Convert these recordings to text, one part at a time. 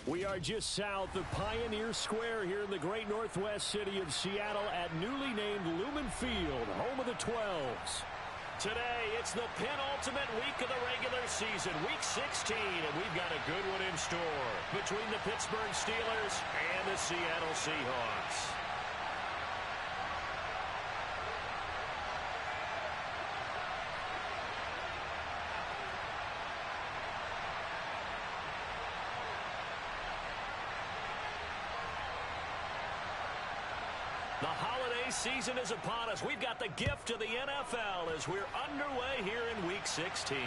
We are just south of Pioneer Square here in the great northwest city of Seattle at newly named Lumen Field, home of the 12s. Today, it's the penultimate week of the regular season, week 16, and we've got a good one in store between the Pittsburgh Steelers and the Seattle Seahawks. The holiday season is upon us. We've got the gift of the NFL as we're underway here in Week 16.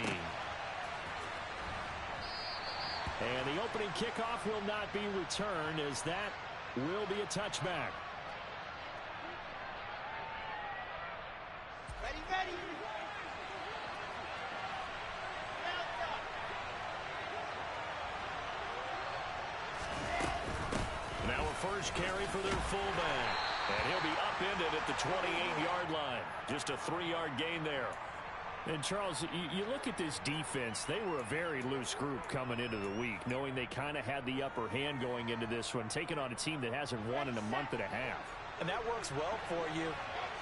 And the opening kickoff will not be returned as that will be a touchback. Ready. Now a first carry for their fullback. And he'll be upended at the 28-yard line. Just a 3-yard gain there. And, Charles, you look at this defense, they were a very loose group coming into the week, knowing they kind of had the upper hand going into this one, taking on a team that hasn't won in a month and a half. And that works well for you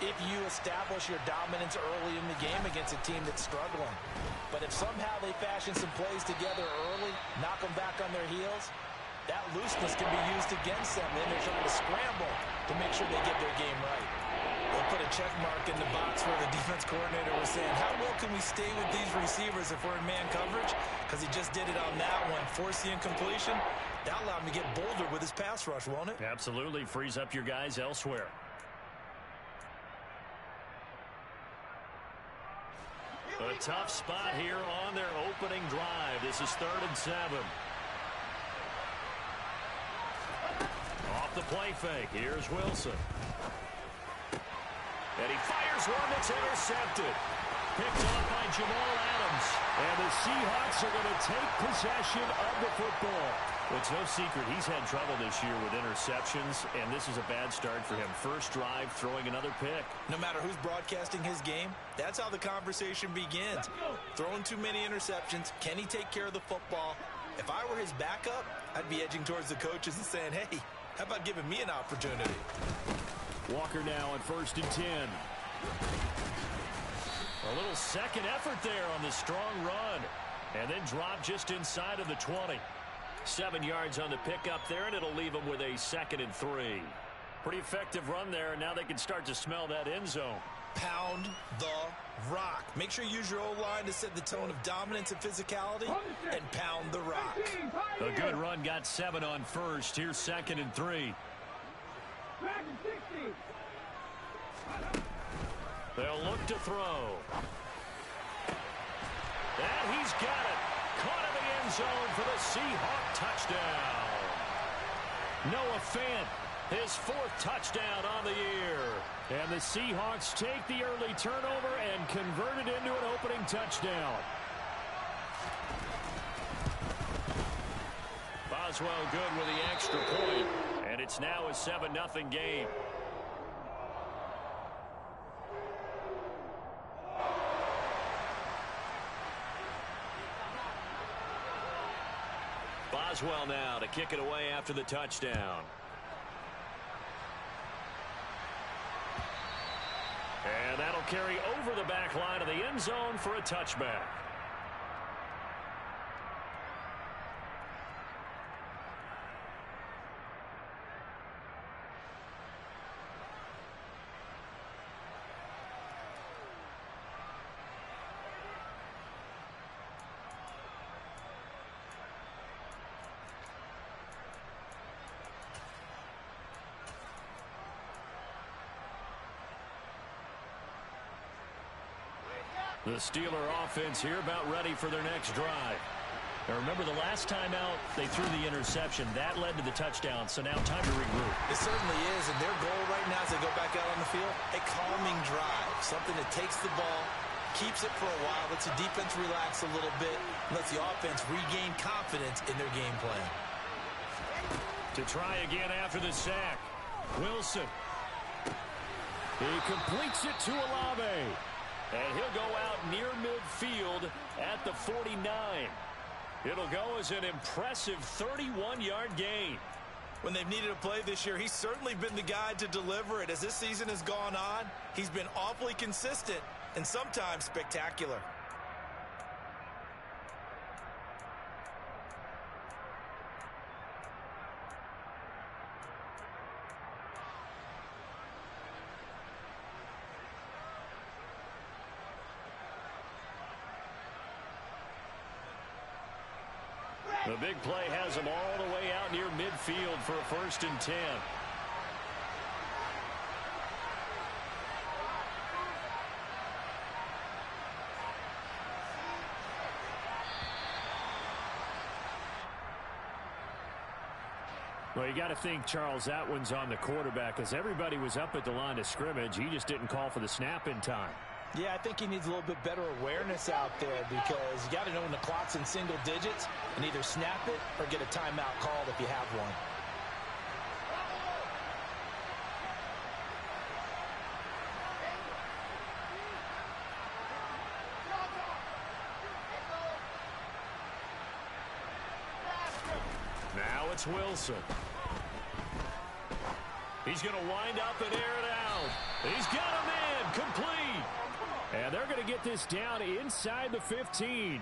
if you establish your dominance early in the game against a team that's struggling. But if somehow they fashion some plays together early, knock them back on their heels, that looseness can be used against them. Then they're trying to scramble to make sure they get their game right. They'll put a check mark in the box where the defense coordinator was saying, how well can we stay with these receivers if we're in man coverage? Because he just did it on that one. Force the incompletion. That allowed him to get bolder with his pass rush, won't it? Absolutely. Frees up your guys elsewhere. A tough spot here on their opening drive. This is 3rd and 7. Off the play fake. Here's Wilson. And he fires one that's intercepted. Picked up by Jamal Adams. And the Seahawks are going to take possession of the football. It's no secret he's had trouble this year with interceptions, and this is a bad start for him. First drive, throwing another pick. No matter who's broadcasting his game, that's how the conversation begins. Throwing too many interceptions. Can he take care of the football? If I were his backup, I'd be edging towards the coaches and saying, hey, how about giving me an opportunity? Walker now on 1st and 10. A little second effort there on the strong run. And then drop just inside of the 20. 7 yards on the pickup there, and it'll leave them with a 2nd and 3. Pretty effective run there, and now they can start to smell that end zone. Pound the rock. Make sure you use your O-line to set the tone of dominance and physicality, and pound the rock. A good run, got 7 on 1st. Here's 2nd and 3. They'll look to throw. And he's got it. Caught in the end zone for the Seahawk touchdown. Noah Fant, his 4th touchdown on the year. And the Seahawks take the early turnover and convert it into an opening touchdown. Boswell good with the extra point. And it's now a 7-0 game. Boswell now to kick it away after the touchdown. And that'll carry over the back line of the end zone for a touchback. The Steeler offense here about ready for their next drive. Now remember, the last time out, they threw the interception. That led to the touchdown, so now time to regroup. It certainly is, and their goal right now as they go back out on the field, a calming drive. Something that takes the ball, keeps it for a while, lets the defense relax a little bit, lets the offense regain confidence in their game plan. To try again after the sack. Wilson. He completes it to Olave. And he'll go out near midfield at the 49. It'll go as an impressive 31-yard gain. When they've needed a play this year, he's certainly been the guy to deliver it. As this season has gone on, he's been awfully consistent and sometimes spectacular. The big play has him all the way out near midfield for a 1st and 10. Well, you got to think, Charles, that one's on the quarterback, as everybody was up at the line of scrimmage. He just didn't call for the snap in time. Yeah, I think he needs a little bit better awareness out there, because you got to know when the clock's in single digits and either snap it or get a timeout called if you have one. Now it's Wilson. He's going to wind up and air it out. He's got a man complete. And they're going to get this down inside the 15.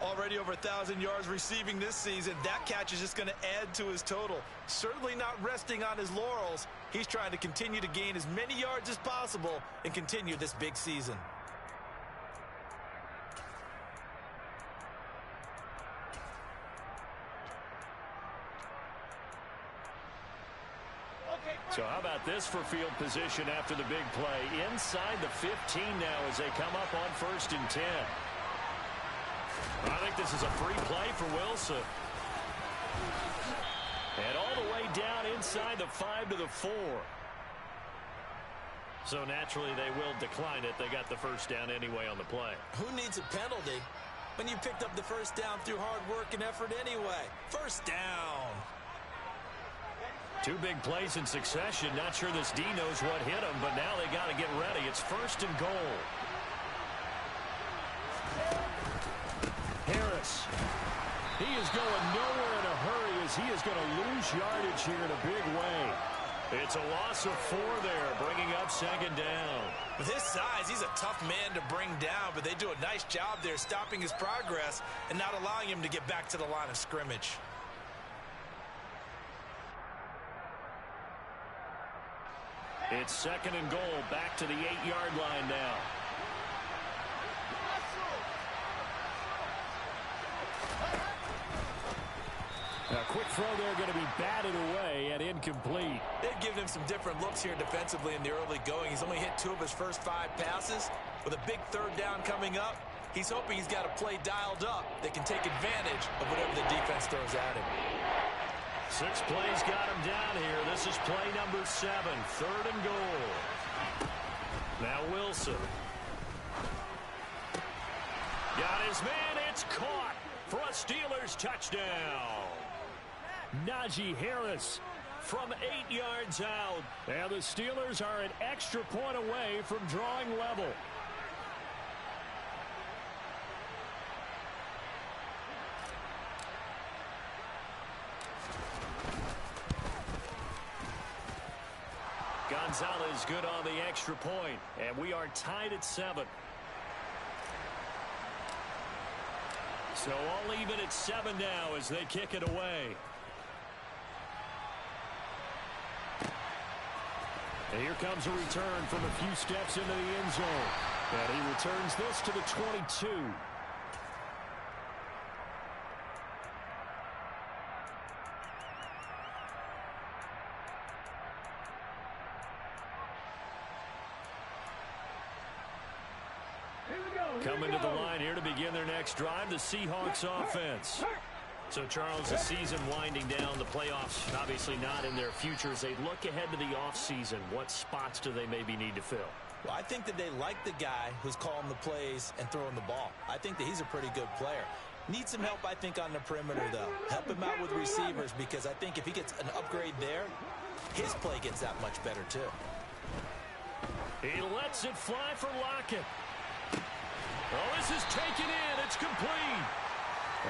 Already over 1,000 yards receiving this season. That catch is just going to add to his total. Certainly not resting on his laurels. He's trying to continue to gain as many yards as possible and continue this big season. So how about this for field position after the big play? Inside the 15 now as they come up on 1st and 10. I think this is a free play for Wilson. And all the way down inside the 5 to the 4. So naturally they will decline it. They got the 1st down anyway on the play. Who needs a penalty when you picked up the 1st down through hard work and effort anyway? 1st down. 2 big plays in succession. Not sure this D knows what hit him, but now they got to get ready. It's 1st and goal. Harris. He is going nowhere in a hurry, as he is going to lose yardage here in a big way. It's a loss of 4 there, bringing up 2nd down. With his size, he's a tough man to bring down, but they do a nice job there stopping his progress and not allowing him to get back to the line of scrimmage. It's 2nd and goal, back to the 8-yard line now. A quick throw there, going to be batted away and incomplete. They've given him some different looks here defensively in the early going. He's only hit 2 of his first 5 passes. With a big 3rd down coming up, he's hoping he's got a play dialed up that can take advantage of whatever the defense throws at him. 6 plays got him down here. This is play number 7, 3rd and goal. Now Wilson. Got his man. It's caught for a Steelers touchdown. Najee Harris from 8 yards out. And the Steelers are an extra point away from drawing level. Gonzalez good on the extra point, and we are tied at 7. So all even at 7 now as they kick it away. And here comes a return from a few steps into the end zone. And he returns this to the 22. Coming to the line here to begin their next drive, the Seahawks offense. So, Charles, the season winding down, the playoffs obviously not in their future. As they look ahead to the offseason, what spots do they maybe need to fill? Well, I think that they like the guy who's calling the plays and throwing the ball. I think that he's a pretty good player. Needs some help, I think, on the perimeter, though. Help him out with receivers, because I think if he gets an upgrade there, his play gets that much better, too. He lets it fly for Lockett. Oh, this is taken in. It's complete.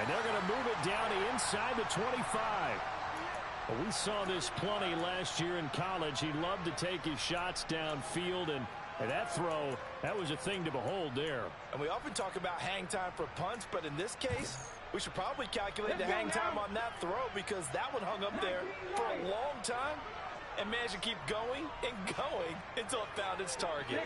And they're going to move it down to inside the 25. Well, we saw this plenty last year in college. He loved to take his shots downfield, and that throw, that was a thing to behold there. And we often talk about hang time for punts, but in this case, we should probably calculate the hang time on that throw because that one hung up there for a long time and managed to keep going and going until it found its target.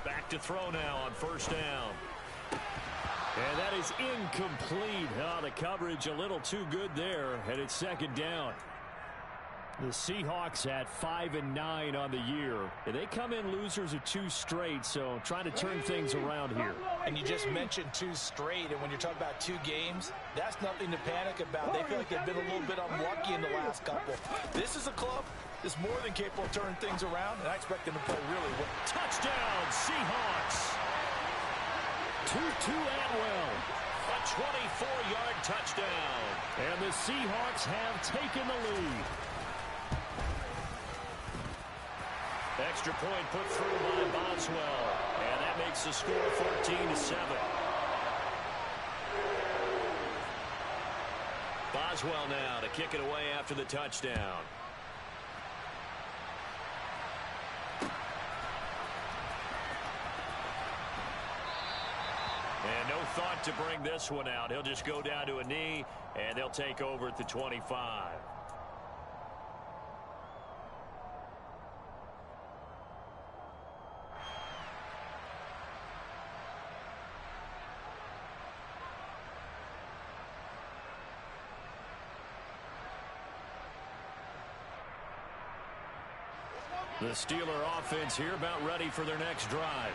Back to throw now on first down. And that is incomplete. Oh, the coverage a little too good there, and it's second down. The Seahawks at 5-9 on the year. And they come in losers of 2 straight, so trying to turn things around here. And you just mentioned 2 straight, and when you're talking about 2 games, that's nothing to panic about. They feel like they've been a little bit unlucky in the last couple. This is a club that's more than capable of turning things around, and I expect them to play really well. Touchdown, Seahawks! Tutu Atwell, a 24-yard touchdown. And the Seahawks have taken the lead. Extra point put through by Boswell. And that makes the score 14-7. Boswell now to kick it away after the touchdown. And no thought to bring this one out. He'll just go down to a knee, and they'll take over at the 25. The Steeler offense here about ready for their next drive.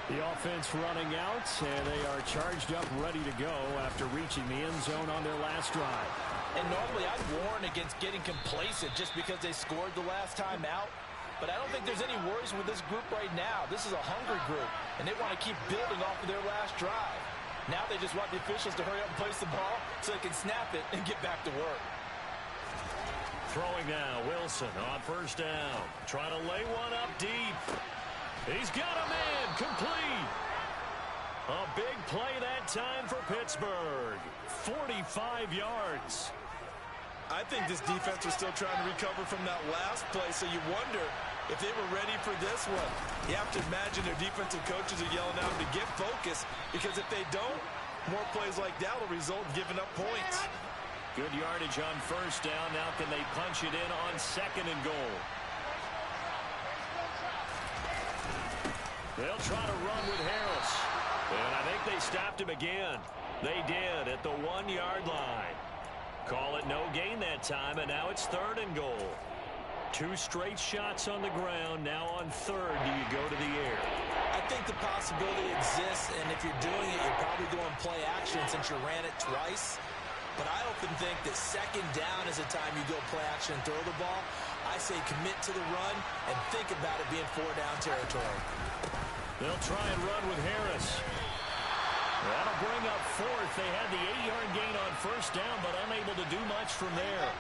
The offense running out, and they are charged up, ready to go after reaching the end zone on their last drive. And normally I'd warn against getting complacent just because they scored the last time out. But I don't think there's any worries with this group right now. This is a hungry group, and they want to keep building off of their last drive. Now they just want the officials to hurry up and place the ball so they can snap it and get back to work. Throwing now, Wilson on first down. Trying to lay one up deep. He's got a man, complete. A big play that time for Pittsburgh. 45 yards. I think this defense was still trying to recover from that last play, so you wonder if they were ready for this one. You have to imagine their defensive coaches are yelling at them to get focused, because if they don't, more plays like that will result in giving up points. Good yardage on first down. Now can they punch it in on second and goal? They'll try to run with Harris. And I think they stopped him again. They did at the 1-yard line. Call it no gain that time, and now it's third and goal. 2 straight shots on the ground. Now on third, do you go to the air? I think the possibility exists, and if you're doing it, you're probably going play action since you ran it twice. But I often think that second down is the time you go play action and throw the ball. I say commit to the run and think about it being 4-down territory. They'll try and run with Harris. That'll bring up fourth. They had the 8-yard gain on first down, but unable to do much from there.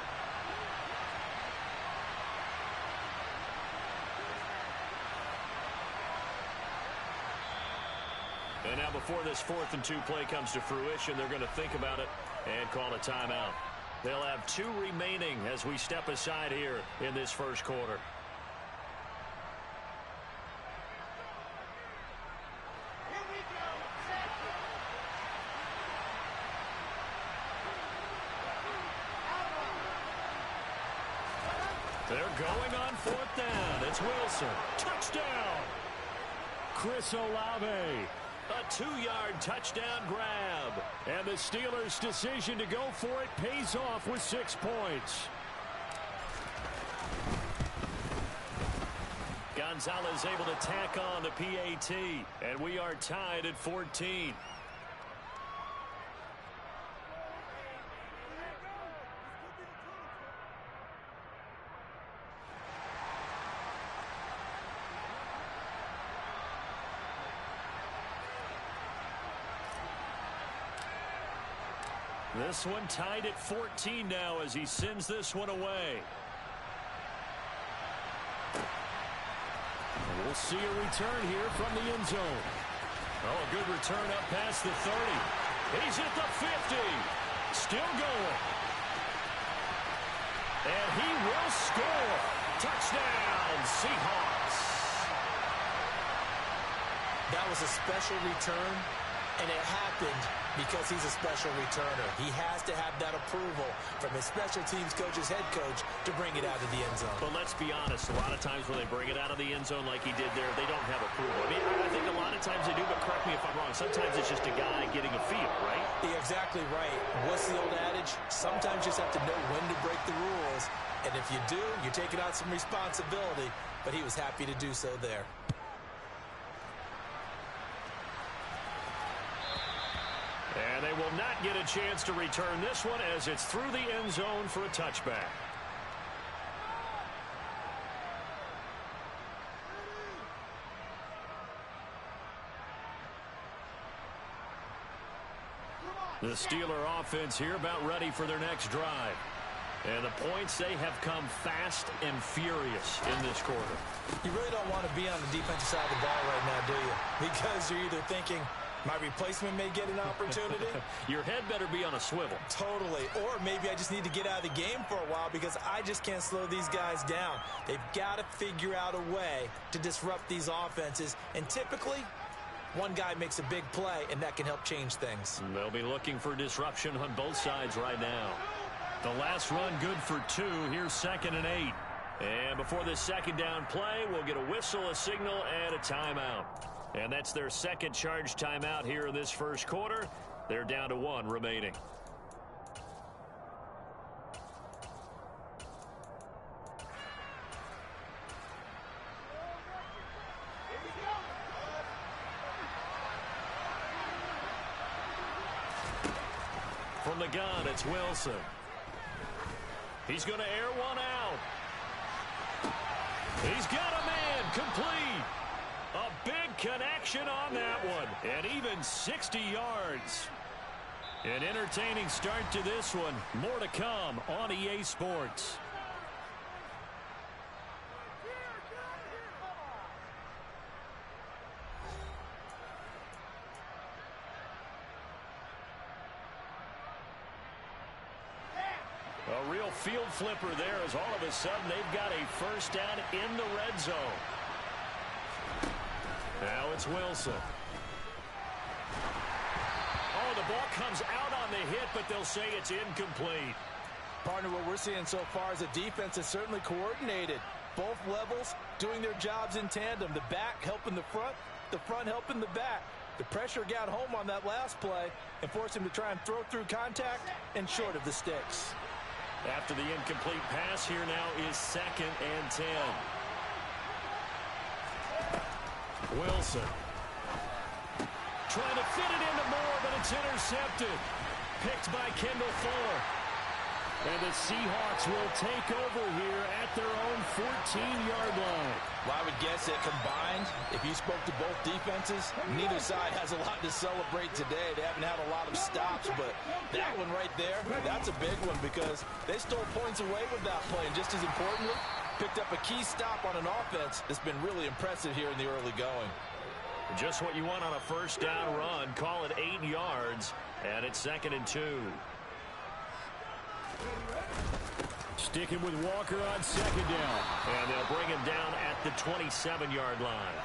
And now before this 4th and 2 play comes to fruition, they're going to think about it and call a timeout. They'll have 2 remaining as we step aside here in this first quarter. They're going on 4th down. It's Wilson. Touchdown! Chris Olave. A 2-yard touchdown grab. And the Steelers' decision to go for it pays off with 6 points. Gonzalez able to tack on the PAT. And we are tied at 14. This one tied at 14 now as he sends this one away. We'll see a return here from the end zone. Oh, a good return up past the 30. He's at the 50. Still going. And he will score. Touchdown, Seahawks. That was a special return, and it happened because he's a special returner. He has to have that approval from his special teams coach's head coach to bring it out of the end zone. But let's be honest, a lot of times when they bring it out of the end zone like he did there, they don't have approval. I mean, I think a lot of times they do, but correct me if I'm wrong. Sometimes it's just a guy getting a feel, right? You're exactly right. What's the old adage? Sometimes you just have to know when to break the rules. And if you do, you're taking on some responsibility. But he was happy to do so there. And they will not get a chance to return this one as it's through the end zone for a touchback. The Steeler offense here about ready for their next drive. And the points, they have come fast and furious in this quarter. You really don't want to be on the defensive side of the ball right now, do you? Because you're either thinking, my replacement may get an opportunity. Your head better be on a swivel. Totally. Or maybe I just need to get out of the game for a while because I just can't slow these guys down. They've got to figure out a way to disrupt these offenses. And typically, one guy makes a big play, and that can help change things. And they'll be looking for disruption on both sides right now. The last run good for 2. Here's 2nd and 8. And before this second down play, we'll get a whistle, a signal, and a timeout. And that's their second charge timeout here in this first quarter. They're down to 1 remaining. From the gun, it's Wilson. He's going to air one out. He's got a man complete. A big connection on that one. And even 60 yards. An entertaining start to this one. More to come on EA Sports. A real field flipper there as all of a sudden they've got a first down in the red zone. Now it's Wilson. Oh, the ball comes out on the hit, but they'll say it's incomplete. Partner, what we're seeing so far is a defense that's certainly coordinated. Both levels doing their jobs in tandem. The back helping the front helping the back. The pressure got home on that last play and forced him to try and throw through contact and short of the sticks. After the incomplete pass, here now is 2nd and 10. Wilson. Trying to fit it into Moore, but it's intercepted. Picked by Kendall Fuller. And the Seahawks will take over here at their own 14-yard line. Well, I would guess that combined, if you spoke to both defenses, neither side has a lot to celebrate today. They haven't had a lot of stops, but that one right there, that's a big one because they stole points away with that play. And just as importantly, picked up a key stop on an offense that's been really impressive here in the early going. Just what you want on a first down run. Call it 8 yards, and it's 2nd and 2. Sticking with Walker on 2nd down. And they'll bring him down at the 27-yard line.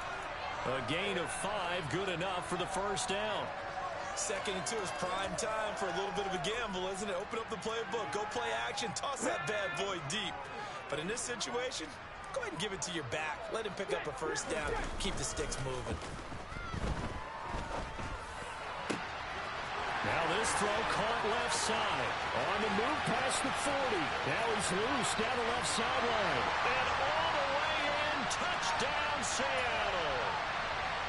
A gain of 5, good enough for the first down. 2nd and 2 is prime time for a little bit of a gamble, isn't it? Open up the playbook, go play action, toss that bad boy deep. But in this situation, go ahead and give it to your back. Let him pick up a first down. Keep the sticks moving. Now this throw caught left side. On the move past the 40. Now he's loose down the left sideline. And all the way in. Touchdown, Seattle.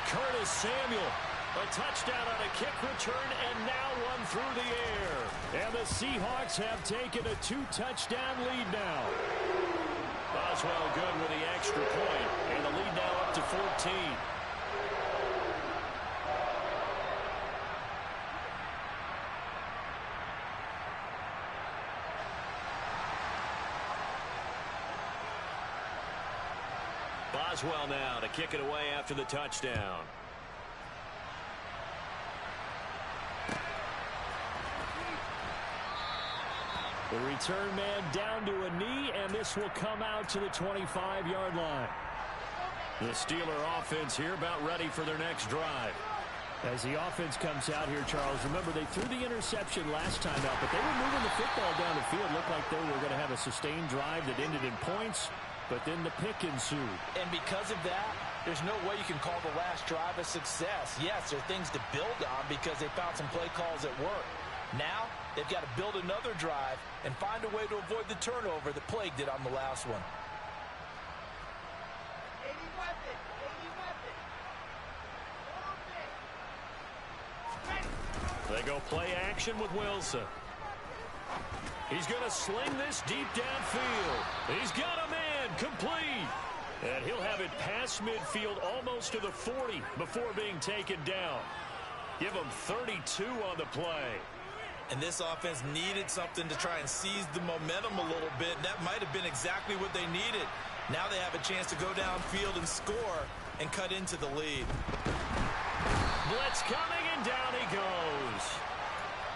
Curtis Samuel. A touchdown on a kick return and now one through the air. And the Seahawks have taken a 2-touchdown lead now. Boswell good with the extra point. And the lead now up to 14. Boswell now to kick it away after the touchdown. The return man down to a knee, and this will come out to the 25-yard line. The Steeler offense here about ready for their next drive. As the offense comes out here, Charles, remember they threw the interception last time out, but they were moving the football down the field. Looked like they were going to have a sustained drive that ended in points, but then the pick ensued. And because of that, there's no way you can call the last drive a success. Yes, there are things to build on because they found some play calls that work. Now, they've got to build another drive and find a way to avoid the turnover that plagued it on the last one. They go play action with Wilson. He's going to sling this deep downfield. He's got a man complete. And he'll have it past midfield almost to the 40 before being taken down. Give him 32 on the play. And this offense needed something to try and seize the momentum a little bit. That might have been exactly what they needed. Now they have a chance to go downfield and score and cut into the lead. Blitz coming, and down he goes.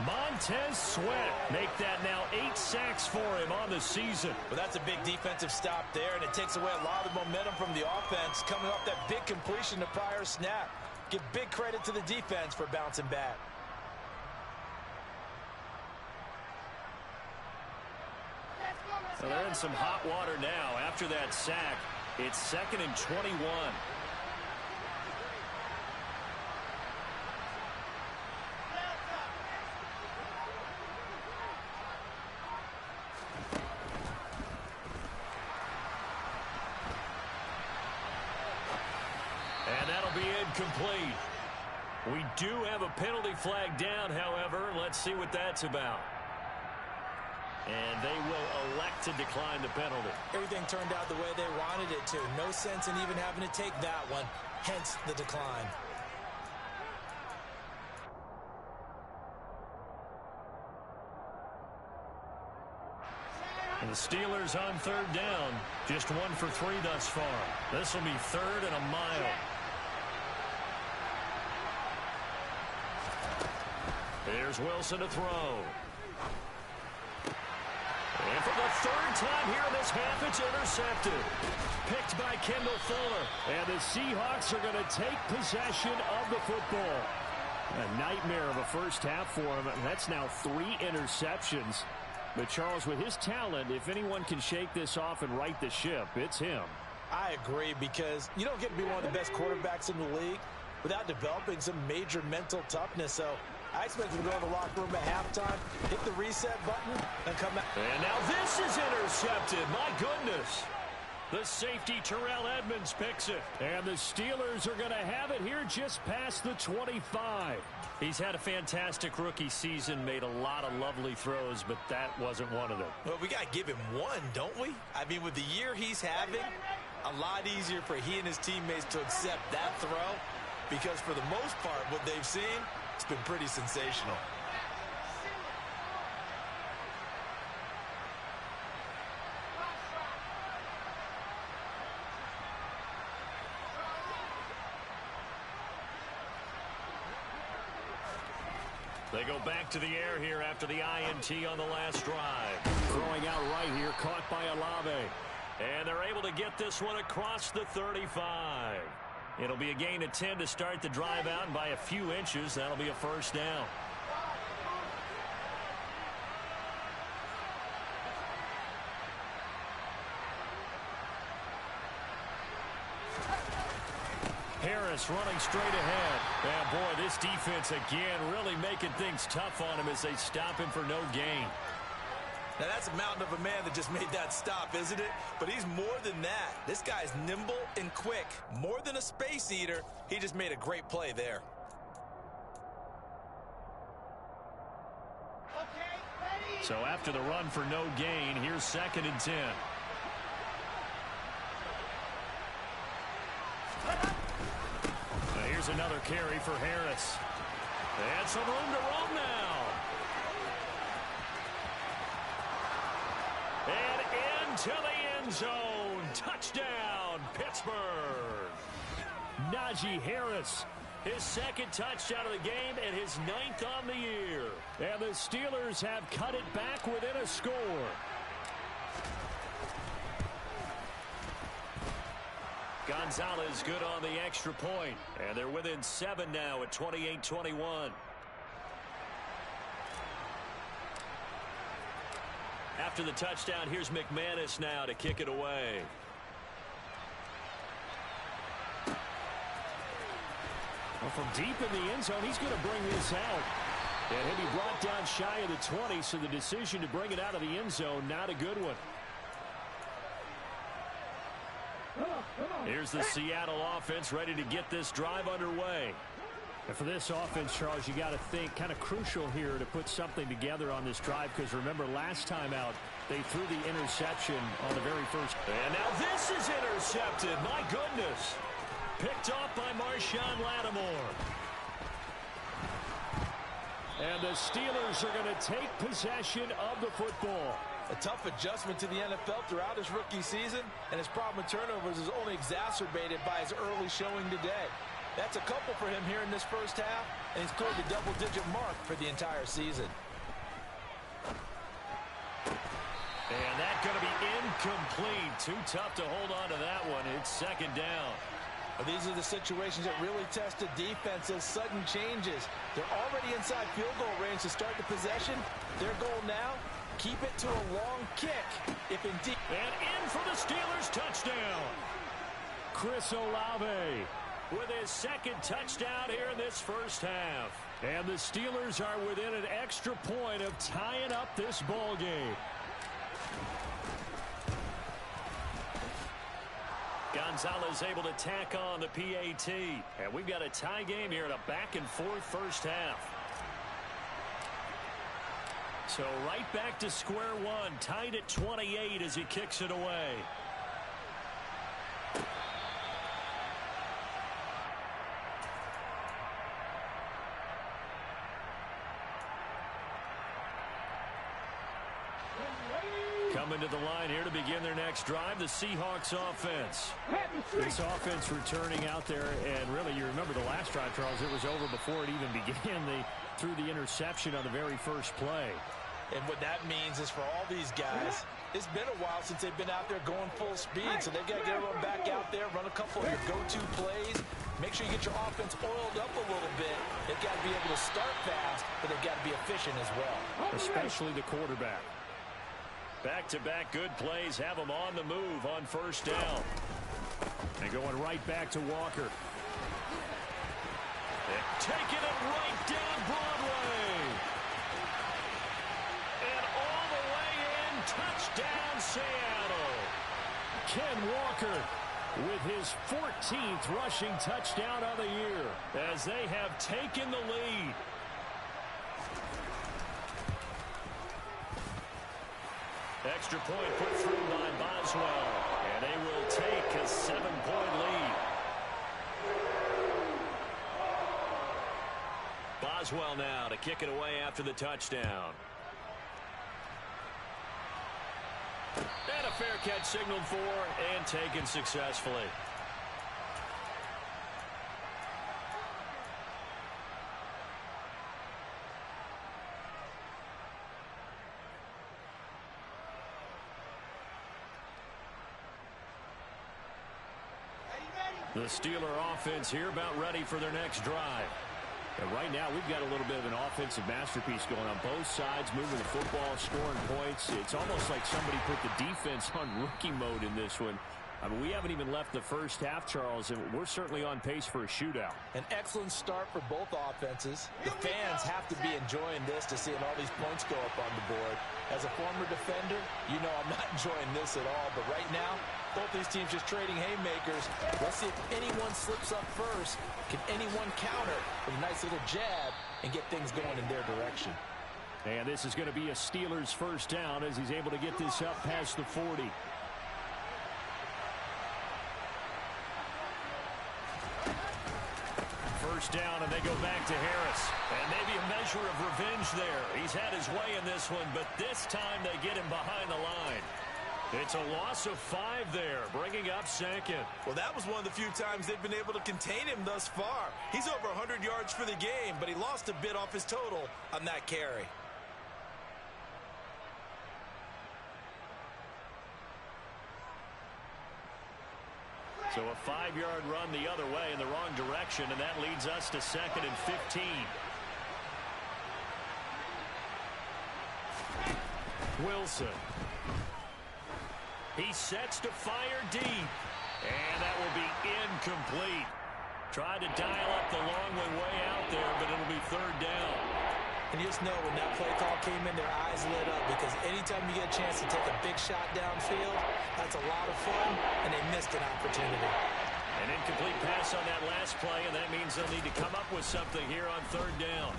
Montez Sweat make that now 8 sacks for him on the season. Well, that's a big defensive stop there, and it takes away a lot of the momentum from the offense coming off that big completion the prior snap. Give big credit to the defense for bouncing back. Well, they're in some hot water now. After that sack, it's 2nd and 21. And that'll be incomplete. We do have a penalty flag down, however. Let's see what that's about. And they will elect to decline the penalty. Everything turned out the way they wanted it to. No sense in even having to take that one, hence the decline. And the Steelers on 3rd down. Just 1 for 3 thus far. This will be 3rd and a mile. Here's Wilson to throw. And for the 3rd time here in this half, it's intercepted. Picked by Kendall Fuller. And the Seahawks are going to take possession of the football. A nightmare of a first half for him. That's now 3 interceptions. But, Charles, with his talent, if anyone can shake this off and right the ship, it's him. I agree, because you don't get to be one of the best quarterbacks in the league without developing some major mental toughness. So I expect him to go to the locker room at halftime, hit the reset button, and come back. And now this is intercepted. My goodness. The safety, Terrell Edmonds, picks it. And the Steelers are going to have it here just past the 25. He's had a fantastic rookie season, made a lot of lovely throws, but that wasn't one of them. Well, we got to give him one, don't we? I mean, with the year he's having, a lot easier for he and his teammates to accept that throw, because for the most part, what they've seen, it's been pretty sensational. They go back to the air here after the INT on the last drive. Throwing out right here, caught by Olave. And they're able to get this one across the 35. It'll be a gain of 10 to start the drive out, and by a few inches, that'll be a first down. Harris running straight ahead. And boy, this defense again really making things tough on him as they stop him for no gain. Now that's a mountain of a man that just made that stop, isn't it? But he's more than that. This guy's nimble and quick. More than a space eater, he just made a great play there. So after the run for no gain, here's 2nd and 10. Here's another carry for Harris. And some room to roam now. And into the end zone. Touchdown, Pittsburgh. Najee Harris, his second touchdown of the game and his 9th on the year. And the Steelers have cut it back within a score. Gonzalez good on the extra point. And they're within 7 now at 28-21. After the touchdown, here's McManus now to kick it away. Well, from deep in the end zone, he's going to bring this out. And he'll be brought down shy of the 20, so the decision to bring it out of the end zone, not a good one. Here's the Seattle offense ready to get this drive underway. And for this offense, Charles, you got to think kind of crucial here to put something together on this drive, because remember last time out they threw the interception on the very first. And now this is intercepted. My goodness. Picked off by Marshawn Lattimore. And the Steelers are going to take possession of the football. A tough adjustment to the NFL throughout his rookie season, and his problem with turnovers is only exacerbated by his early showing today. That's a couple for him here in this first half, and he's cleared the double-digit mark for the entire season. And that's going to be incomplete. Too tough to hold on to that one. It's second down. These are the situations that really test a defense. Those sudden changes. They're already inside field goal range to start the possession. Their goal now, keep it to a long kick. If indeed. And in for the Steelers touchdown. Chris Olave with his second touchdown here in this first half. And the Steelers are within an extra point of tying up this ball game. Gonzalez able to tack on the PAT. And we've got a tie game here in a back-and-forth first half. So right back to square one. Tied at 28 as he kicks it away. Coming to the line here to begin their next drive, the Seahawks offense. This offense returning out there, and really, you remember the last drive, Charles, it was over before it even began. They threw the interception on the very first play. And what that means is for all these guys, it's been a while since they've been out there going full speed, so they've got to get everyone back out there, run a couple of your go-to plays, make sure you get your offense oiled up a little bit. They've got to be able to start fast, but they've got to be efficient as well. Especially the quarterback. Back-to-back good plays have them on the move on first down. And going right back to Walker. And taking it right down Broadway. And all the way in, touchdown Seattle. Ken Walker with his 14th rushing touchdown of the year as they have taken the lead. Extra point put through by Boswell, and they will take a 7-point lead. Boswell now to kick it away after the touchdown. And a fair catch signaled for and taken successfully. The Steeler offense here about ready for their next drive. And right now we've got a little bit of an offensive masterpiece going on both sides, moving the football, scoring points. It's almost like somebody put the defense on rookie mode in this one. I mean, we haven't even left the first half, Charles, and we're certainly on pace for a shootout. An excellent start for both offenses. The fans have to be enjoying this to seeing all these points go up on the board. As a former defender, you know I'm not enjoying this at all. But right now, both these teams just trading haymakers. Let's see if anyone slips up first. Can anyone counter with a nice little jab and get things going in their direction? And this is going to be a Steelers first down as he's able to get this up past the 40. First down, and they go back to Harris. And maybe a measure of revenge there. He's had his way in this one, but this time they get him behind the line. It's a loss of 5 there, bringing up second. Well, that was one of the few times they've been able to contain him thus far. He's over 100 yards for the game, but he lost a bit off his total on that carry. So a 5-yard run the other way in the wrong direction, and that leads us to 2nd and 15. Wilson. He sets to fire deep. And that will be incomplete. Tried to dial up the long way out there, but it'll be 3rd down. And you just know when that play call came in, their eyes lit up, because anytime you get a chance to take a big shot downfield, that's a lot of fun, and they missed an opportunity. An incomplete pass on that last play, and that means they'll need to come up with something here on 3rd down.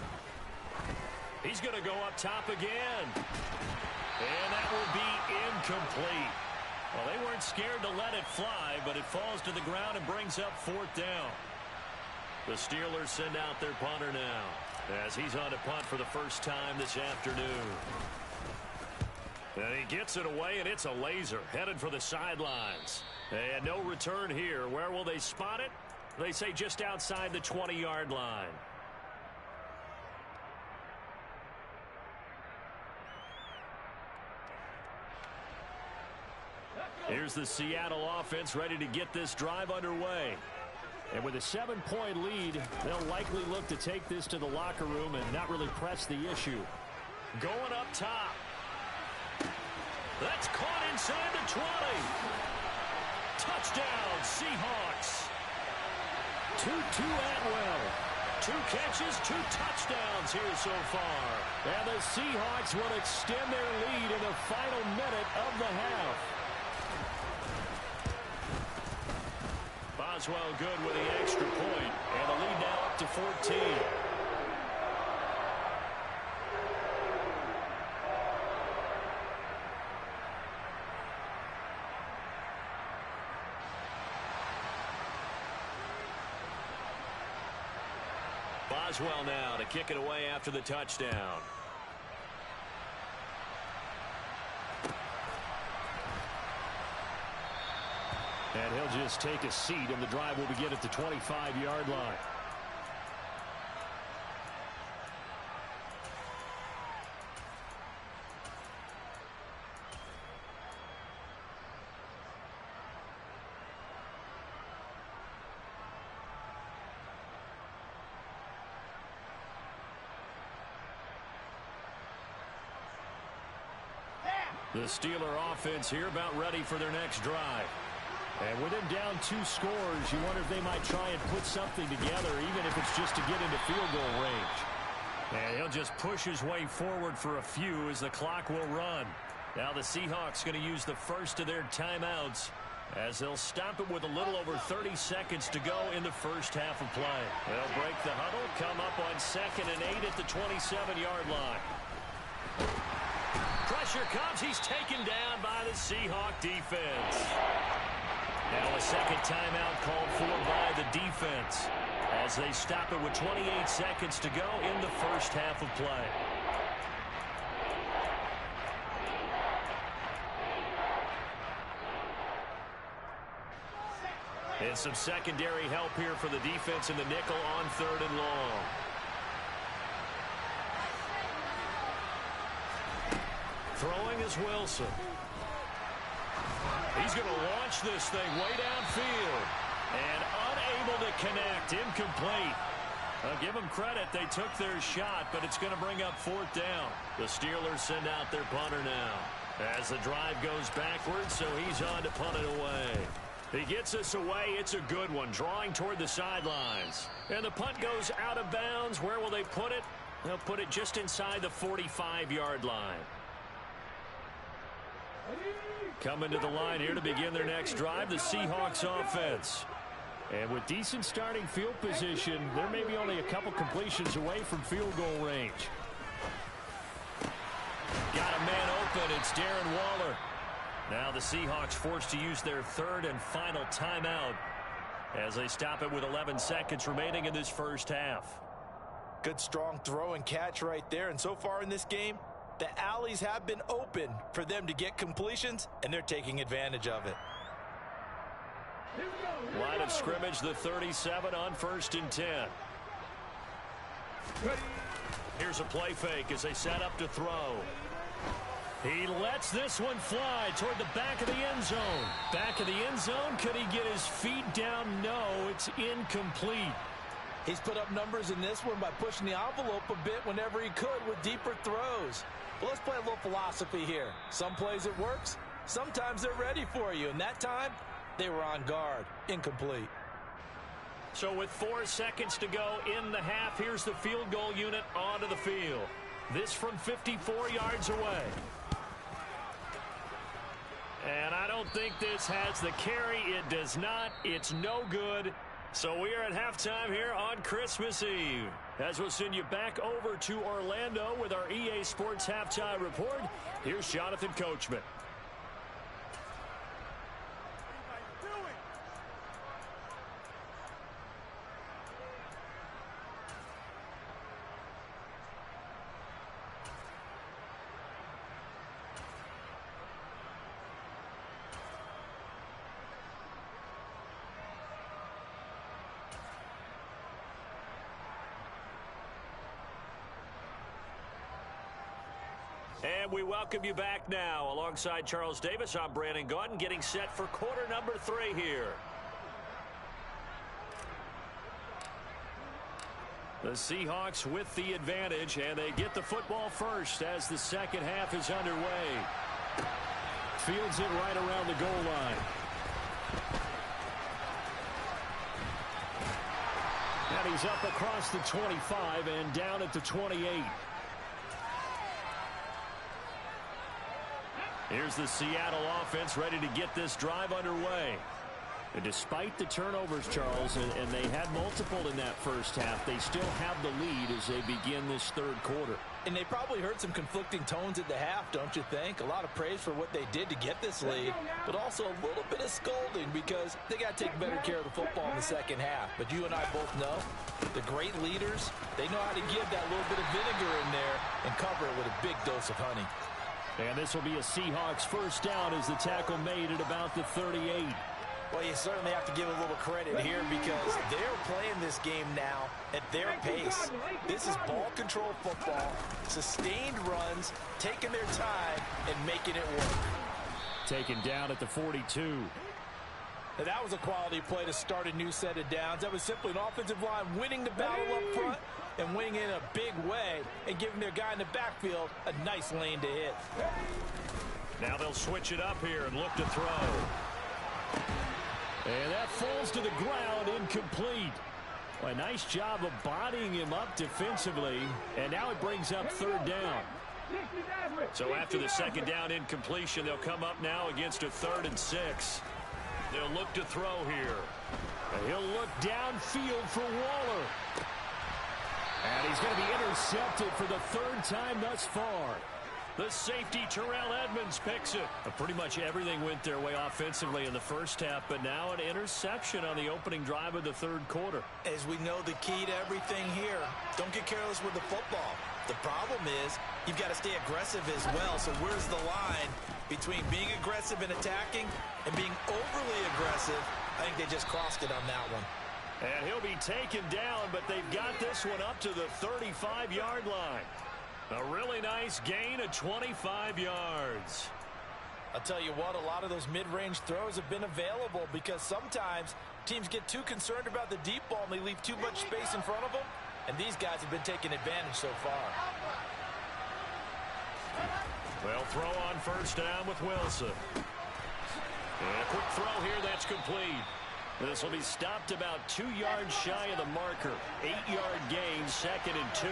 He's going to go up top again. And that will be incomplete. Well, they weren't scared to let it fly, but it falls to the ground and brings up 4th down. The Steelers send out their punter now, as he's on to punt for the first time this afternoon. And he gets it away, and it's a laser headed for the sidelines. And no return here. Where will they spot it? They say just outside the 20-yard line. Here's the Seattle offense ready to get this drive underway. And with a 7-point lead, they'll likely look to take this to the locker room and not really press the issue. Going up top. That's caught inside the 20. Touchdown, Seahawks. Tutu Atwell. 2 catches, 2 touchdowns here so far. And the Seahawks will extend their lead in the final minute of the half. Boswell good with the extra point, and the lead now up to 14. Boswell now to kick it away after the touchdown. And he'll just take a seat, and the drive will begin at the 25-yard line. The Steeler offense here about ready for their next drive. And with him down 2 scores, you wonder if they might try and put something together, even if it's just to get into field goal range. And he'll just push his way forward for a few as the clock will run. Now the Seahawks going to use the first of their timeouts as they'll stop it with a little over 30 seconds to go in the first half of play. They'll break the huddle, come up on 2nd and 8 at the 27-yard line. Pressure comes. He's taken down by the Seahawk defense. Now a second timeout called for by the defense as they stop it with 28 seconds to go in the first half of play. And some secondary help here for the defense in the nickel on 3rd and long. Throwing is Wilson. He's going to launch this thing way downfield. And unable to connect. Incomplete. I'll give them credit. They took their shot, but it's going to bring up 4th down. The Steelers send out their punter now as the drive goes backwards, so he's on to punt it away. He gets us away. It's a good one, drawing toward the sidelines. And the punt goes out of bounds. Where will they put it? They'll put it just inside the 45-yard line. Coming to the line here to begin their next drive, the Seahawks offense. And with decent starting field position, there may be only a couple completions away from field goal range. Got a man open. It's Darren Waller. Now the Seahawks forced to use their 3rd and final timeout as they stop it with 11 seconds remaining in this first half. Good strong throw and catch right there. And so far in this game, The alleys have been open for them to get completions, and they're taking advantage of it. Line of scrimmage, the 37 on 1st and 10. Here's a play fake as they set up to throw. He lets this one fly toward the back of the end zone. Back of the end zone. Could he get his feet down? No, it's incomplete. He's put up numbers in this one by pushing the envelope a bit whenever he could with deeper throws. Well, let's play a little philosophy here. Some plays it works. Sometimes they're ready for you. And that time, they were on guard. Incomplete. So with 4 seconds to go in the half, here's the field goal unit onto the field. This from 54 yards away. And I don't think this has the carry. It does not. It's no good. So we are at halftime here on Christmas Eve. As we'll send you back over to Orlando with our EA Sports Halftime Report, here's Jonathan Coachman. And we welcome you back now. Alongside Charles Davis, I'm Brandon Gaudin, getting set for quarter number 3 here. The Seahawks with the advantage, and they get the football first as the second half is underway. Fields it right around the goal line. And he's up across the 25 and down at the 28. Here's the Seattle offense ready to get this drive underway. And despite the turnovers, Charles, and they had multiple in that first half, they still have the lead as they begin this third quarter. And they probably heard some conflicting tones at the half, don't you think? A lot of praise for what they did to get this lead, but also a little bit of scolding because they got to take better care of the football in the second half. But you and I both know the great leaders, they know how to give that little bit of vinegar in there and cover it with a big dose of honey. And this will be a Seahawks first down as the tackle made at about the 38. Well, you certainly have to give a little credit here because they're playing this game now at their pace. This is ball control football, sustained runs, taking their time and making it work. Taken down at the 42. Now, that was a quality play to start a new set of downs. That was simply an offensive line winning the battle up front and winning in a big way and giving their guy in the backfield a nice lane to hit. Now they'll switch it up here and look to throw. And that falls to the ground, incomplete. Well, a nice job of bodying him up defensively, and now it brings up third down. So after the second down incompletion, they'll come up now against a 3rd and 6. They'll look to throw here. And he'll look downfield for Waller. And he's going to be intercepted for the 3rd time thus far. The safety, Terrell Edmonds, picks it. Pretty much everything went their way offensively in the first half, but now an interception on the opening drive of the third quarter. As we know, the key to everything here, don't get careless with the football. The problem is you've got to stay aggressive as well. So where's the line between being aggressive and attacking and being overly aggressive? I think they just crossed it on that one. And he'll be taken down, but they've got this one up to the 35-yard line. A really nice gain of 25 yards. I'll tell you what, a lot of those mid-range throws have been available because sometimes teams get too concerned about the deep ball and they leave too much space in front of them, and these guys have been taking advantage so far. They'll throw on first down with Wilson. And a quick throw here, that's complete. This will be stopped about 2 yards shy of the marker. 8-yard gain, 2nd and 2.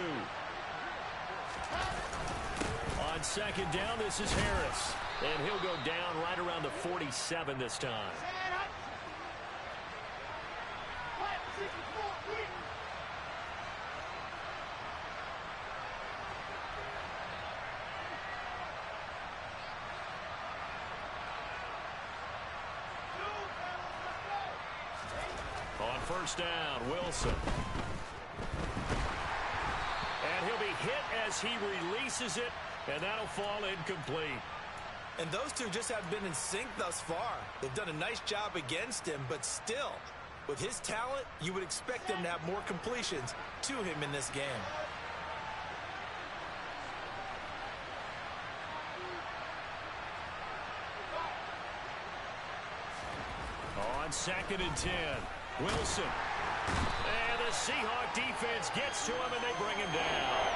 On second down, this is Harris. And he'll go down right around the 47 this time. On first down, Wilson. And he'll be hit as he releases it And that'll fall incomplete. And those two just have been in sync thus far. They've done a nice job against him, but still, with his talent, you would expect them to have more completions to him in this game. On 2nd and 10, Wilson. And the Seahawk defense gets to him, and they bring him down.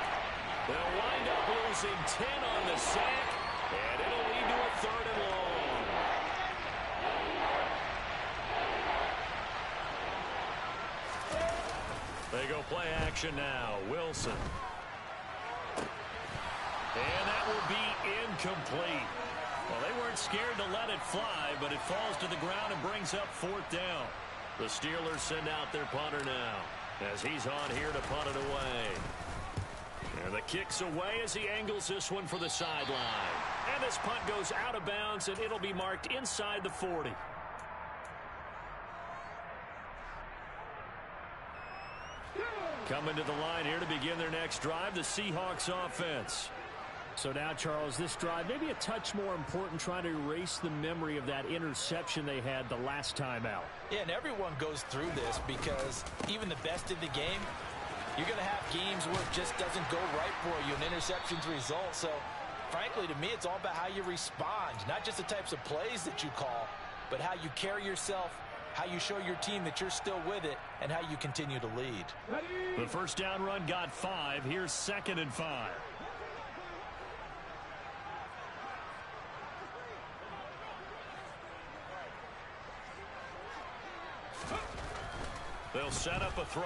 They'll wind up losing 10 on the sack, and it'll lead to a 3rd and long. They go play action now. Wilson. And that will be incomplete. Well, they weren't scared to let it fly, but it falls to the ground and brings up 4th down. The Steelers send out their punter now, as he's on here to punt it away. And the kick's away as he angles this one for the sideline. And this punt goes out of bounds, and it'll be marked inside the 40. Coming to the line here to begin their next drive, the Seahawks offense. So now, Charles, this drive maybe a touch more important, trying to erase the memory of that interception they had the last time out. Yeah, and everyone goes through this because even the best in the game, you're going to have games where it just doesn't go right for you, and interceptions result. So, frankly, to me, it's all about how you respond, not just the types of plays that you call, but how you carry yourself, how you show your team that you're still with it, and how you continue to lead. The first down run got 5. Here's 2nd and 5. They'll set up a throw.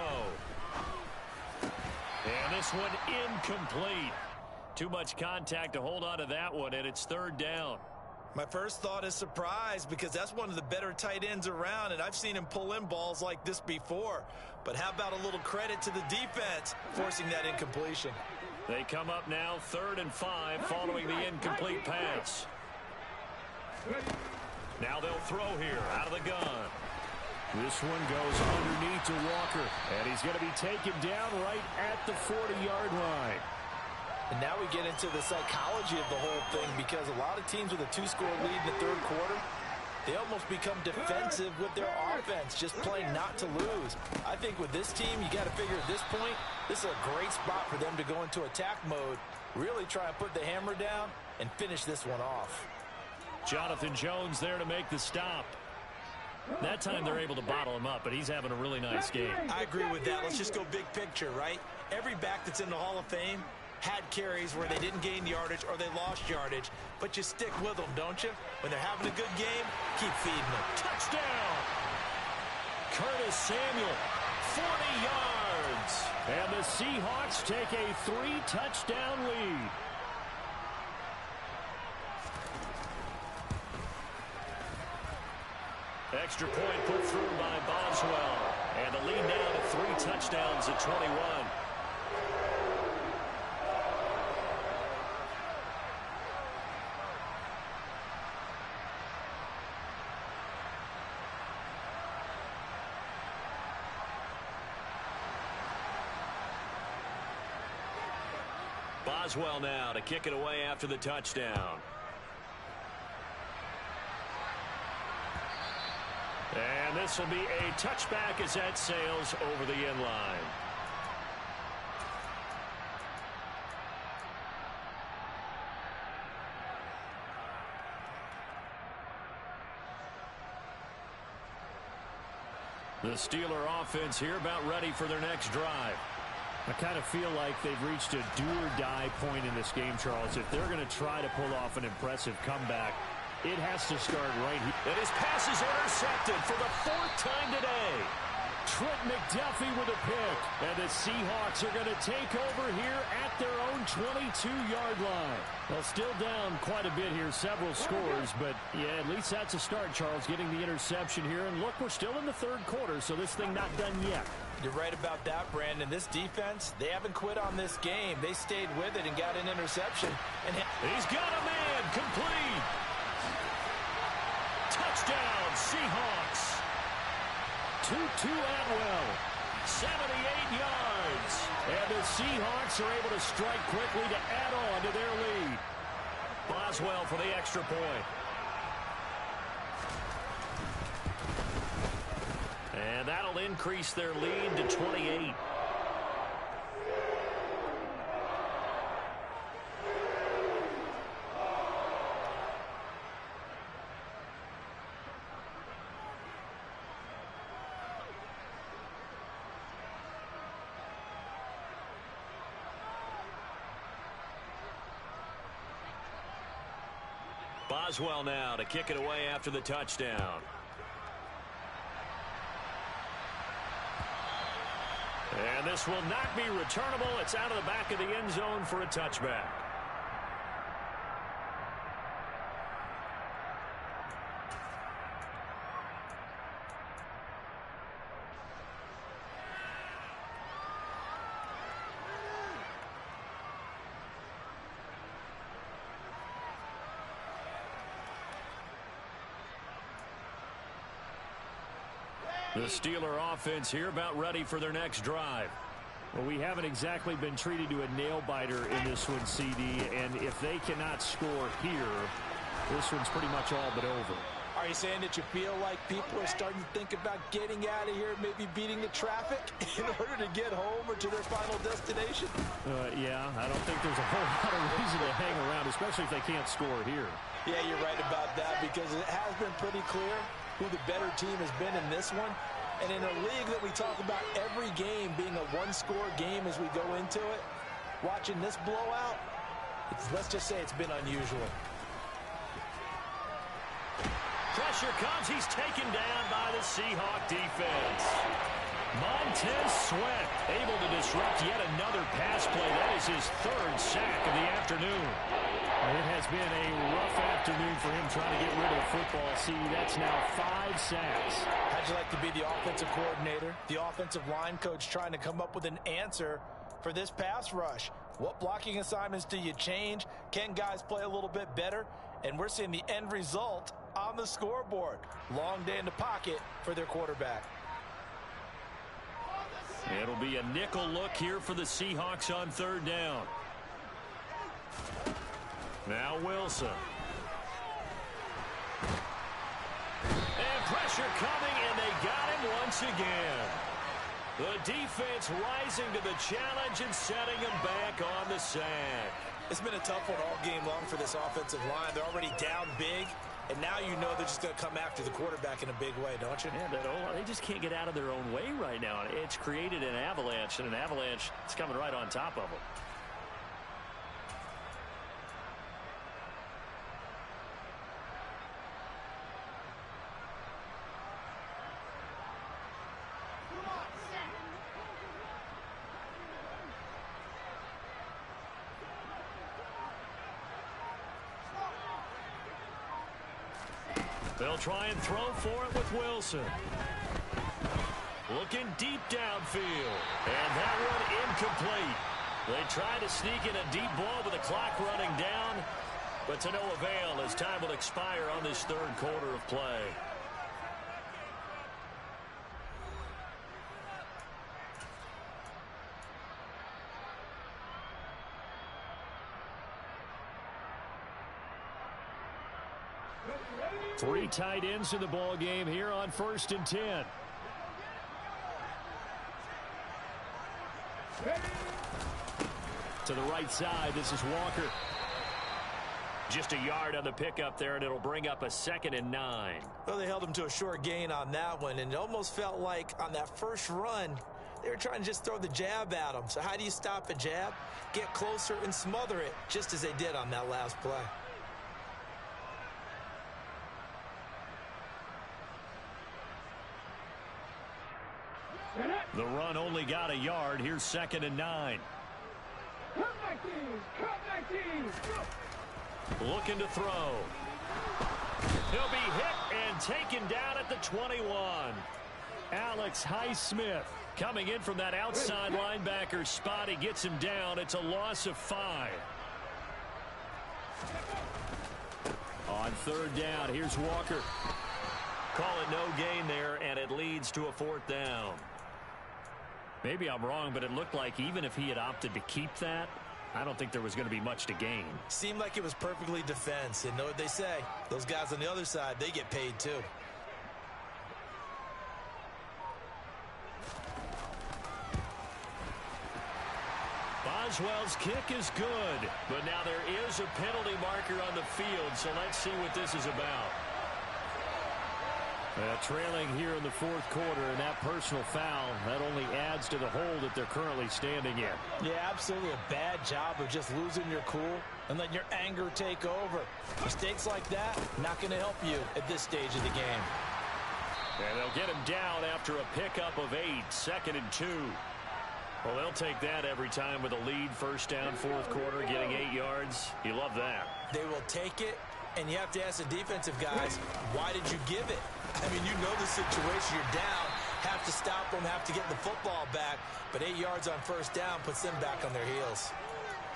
And this one incomplete. Too much contact to hold on to that one, and it's 3rd down. My first thought is surprise, because that's one of the better tight ends around, and I've seen him pull in balls like this before. But how about a little credit to the defense forcing that incompletion? They come up now 3rd and 5 following the incomplete pass. Now they'll throw here out of the gun. This one goes underneath to Walker, and he's going to be taken down right at the 40-yard line. And now we get into the psychology of the whole thing, because a lot of teams with a 2-score lead in the 3rd quarter, they almost become defensive with their offense, just playing not to lose. I think with this team, you got to figure at this point, this is a great spot for them to go into attack mode, really try and put the hammer down and finish this one off. Jonathan Jones there to make the stop. That time they're able to bottle him up, but he's having a really nice game. I agree with that. Let's just go big picture, right? Every back that's in the Hall of Fame had carries where they didn't gain yardage or they lost yardage, but you stick with them, don't you? When they're having a good game, keep feeding them. Touchdown! Curtis Samuel, 40 yards. And the Seahawks take a 3-touchdown lead. Extra point put through by Boswell. And the lead now to 3 touchdowns at 21. Boswell now to kick it away after the touchdown. And this will be a touchback as that sails over the end line. The Steeler offense here about ready for their next drive. I kind of feel like they've reached a do-or-die point in this game, Charles. If they're going to try to pull off an impressive comeback, it has to start right here. And his pass is intercepted for the 4th time today. Trent McDuffie with a pick. And the Seahawks are going to take over here at their own 22-yard line. Well, still down quite a bit here, several scores. But, yeah, at least that's a start, Charles, getting the interception here. And, look, we're still in the 3rd quarter, so this thing not done yet. You're right about that, Brandon. This defense, they haven't quit on this game. They stayed with it and got an interception. And he's got a man, complete. Touchdown, Seahawks. Tutu Atwell 78 yards. And the Seahawks are able to strike quickly to add on to their lead. Boswell for the extra point. And that'll increase their lead to 28. Boswell now to kick it away after the touchdown. And this will not be returnable. It's out of the back of the end zone for a touchback. The Steeler offense here about ready for their next drive. Well, we haven't exactly been treated to a nail-biter in this one, CD, and if they cannot score here, this one's pretty much all but over. Are you saying that you feel like people are starting to think about getting out of here, maybe beating the traffic in order to get home or to their final destination? Yeah, I don't think there's a whole lot of reason to hang around, especially if they can't score here. Yeah, you're right about that, because it has been pretty clear who the better team has been in this one. And in a league that we talk about every game being a one-score game as we go into it, watching this blowout, let's just say it's been unusual. Pressure comes. He's taken down by the Seahawk defense. Montez Sweat able to disrupt yet another pass play. That is his third sack of the afternoon. It has been a rough afternoon for him trying to get rid of football. See, that's now 5 sacks. How'd you like to be the offensive coordinator, the offensive line coach, trying to come up with an answer for this pass rush? What blocking assignments do you change? Can guys play a little bit better? And we're seeing the end result on the scoreboard. Long day in the pocket for their quarterback. It'll be a nickel look here for the Seahawks on third down. Now Wilson. And pressure coming, and they got him once again. The defense rising to the challenge and setting him back on the sack. It's been a tough one all game long for this offensive line. They're already down big, and now you know they're just going to come after the quarterback in a big way, don't you? Yeah, they just can't get out of their own way right now. It's created an avalanche, and an avalanche is coming right on top of them. They'll try and throw for it with Wilson. Looking deep downfield. And that one incomplete. They try to sneak in a deep ball with the clock running down, but to no avail as time will expire on this third quarter of play. Three tight ends in the ball game here on 1st and 10. To the right side, this is Walker. Just a yard on the pickup there, and it'll bring up a 2nd and 9. Well, they held him to a short gain on that one, and it almost felt like on that first run, they were trying to just throw the jab at him. So how do you stop a jab? Get closer and smother it, just as they did on that last play. The run only got a yard. Here's 2nd and 9. Looking to throw. He'll be hit and taken down at the 21. Alex Highsmith coming in from that outside linebacker spot. He gets him down. It's a loss of 5. On third down, here's Walker. Call it no gain there, and it leads to a 4th down. Maybe I'm wrong, but it looked like even if he had opted to keep that, I don't think there was going to be much to gain. Seemed like it was perfectly defense. And know what they say? Those guys on the other side, they get paid too. Boswell's kick is good, but now there is a penalty marker on the field, so let's see what this is about. Trailing here in the fourth quarter, and that personal foul, that only adds to the hole that they're currently standing in. Yeah, absolutely a bad job of just losing your cool and letting your anger take over. Mistakes like that, not going to help you at this stage of the game. And they'll get him down after a pickup of 8, 2nd and 2. Well, they'll take that every time with a lead, first down, fourth quarter, getting 8 yards. You love that. They will take it, and you have to ask the defensive guys, why did you give it? I mean, you know the situation. You're down, have to stop them, have to get the football back, but 8 yards on first down puts them back on their heels.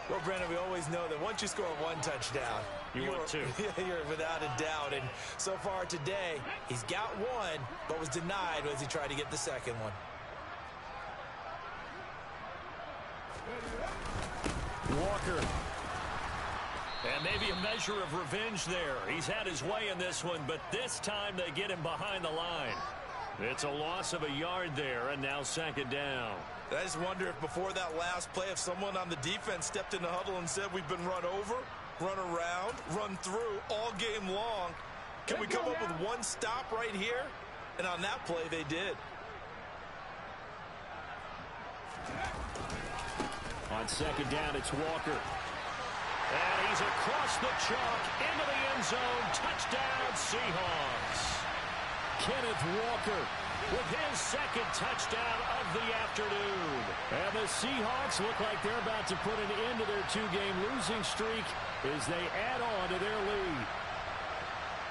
Well, Brandon, we always know that once you score one touchdown, you're two. You're without a doubt. And so far today, he's got one, but was denied as he tried to get the second one. Walker. And maybe a measure of revenge there. He's had his way in this one, but this time they get him behind the line. It's a loss of a yard there, and now 2nd down. I just wonder if before that last play, if someone on the defense stepped in the huddle and said, we've been run over, run around, run through all game long. Can we come up with one stop right here? And on that play, they did. On 2nd down, it's Walker. And he's across the chalk into the end zone. Touchdown, Seahawks. Kenneth Walker with his 2nd touchdown of the afternoon. And the Seahawks look like they're about to put an end to their 2-game losing streak as they add on to their lead.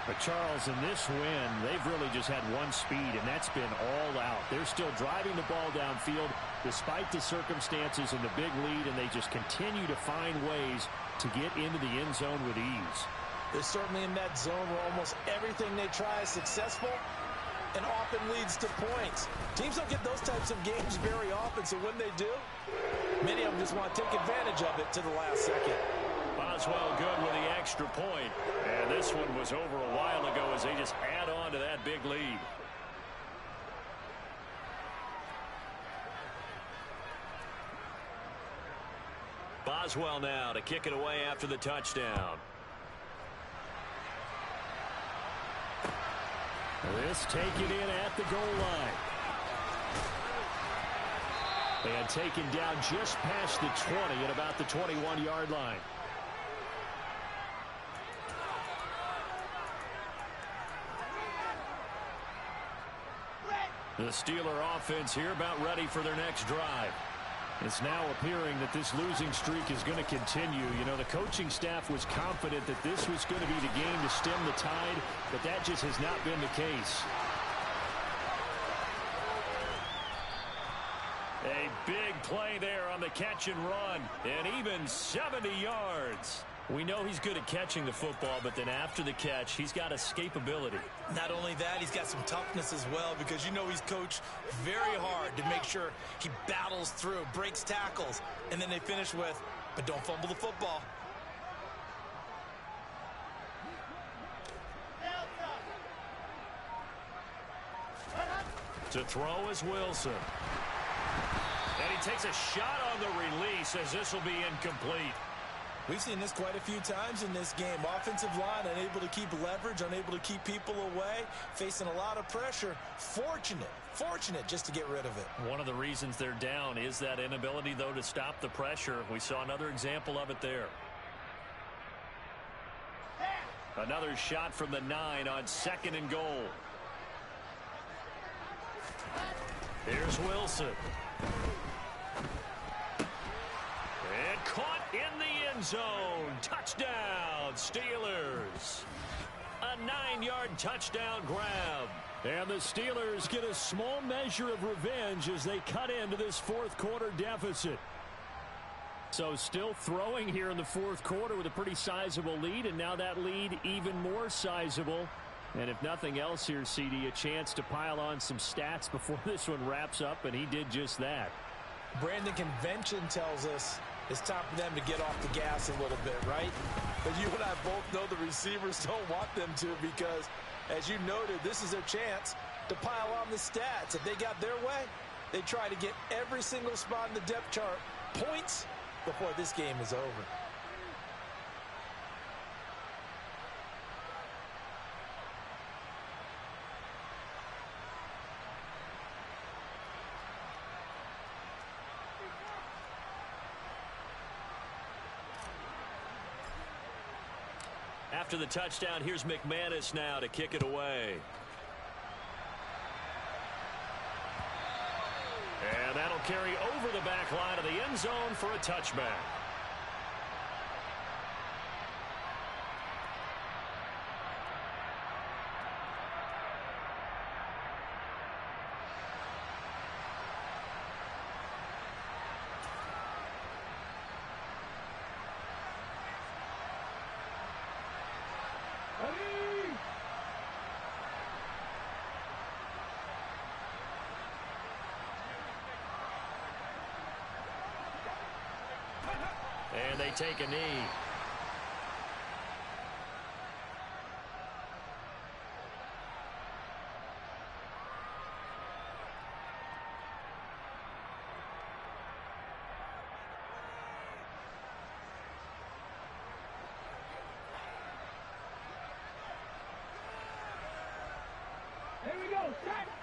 But Charles, in this win, they've really just had one speed, and that's been all out. They're still driving the ball downfield despite the circumstances and the big lead, and they just continue to find ways to get into the end zone with ease. They're certainly in that zone where almost everything they try is successful and often leads to points. Teams don't get those types of games very often, so when they do, many of them just want to take advantage of it to the last second. Boswell good with the extra point. And this one was over a while ago as they just add on to that big lead. Boswell now to kick it away after the touchdown. This taken in at the goal line. And taken down just past the 20 at about the 21-yard line. The Steeler offense here about ready for their next drive. It's now appearing that this losing streak is going to continue. You know, the coaching staff was confident that this was going to be the game to stem the tide, but that just has not been the case. A big play there on the catch and run, and even 70 yards. We know he's good at catching the football, but then after the catch, he's got escapability. Not only that, he's got some toughness as well, because you know he's coached very hard to make sure he battles through, breaks tackles, and then they finish with, but don't fumble the football. To throw is Wilson. And he takes a shot on the release as this will be incomplete. We've seen this quite a few times in this game. Offensive line unable to keep leverage, unable to keep people away, facing a lot of pressure. Fortunate just to get rid of it. One of the reasons they're down is that inability, though, to stop the pressure. We saw another example of it there. Another shot from the 9 on 2nd and goal. Here's Wilson. And caught in the end zone. Touchdown, Steelers. A 9-yard touchdown grab. And the Steelers get a small measure of revenge as they cut into this fourth quarter deficit. So still throwing here in the fourth quarter with a pretty sizable lead, and now that lead even more sizable And if nothing else here, CD, a chance to pile on some stats before this one wraps up, and he did just that. Brandon, convention tells us it's time for them to get off the gas a little bit, right? But you and I both know the receivers don't want them to, because, as you noted, this is their chance to pile on the stats. If they got their way, they try to get every single spot in the depth chart points before this game is over. After the touchdown, here's McManus now to kick it away. And that'll carry over the back line of the end zone for a touchback. And they take a knee. Here we go, set.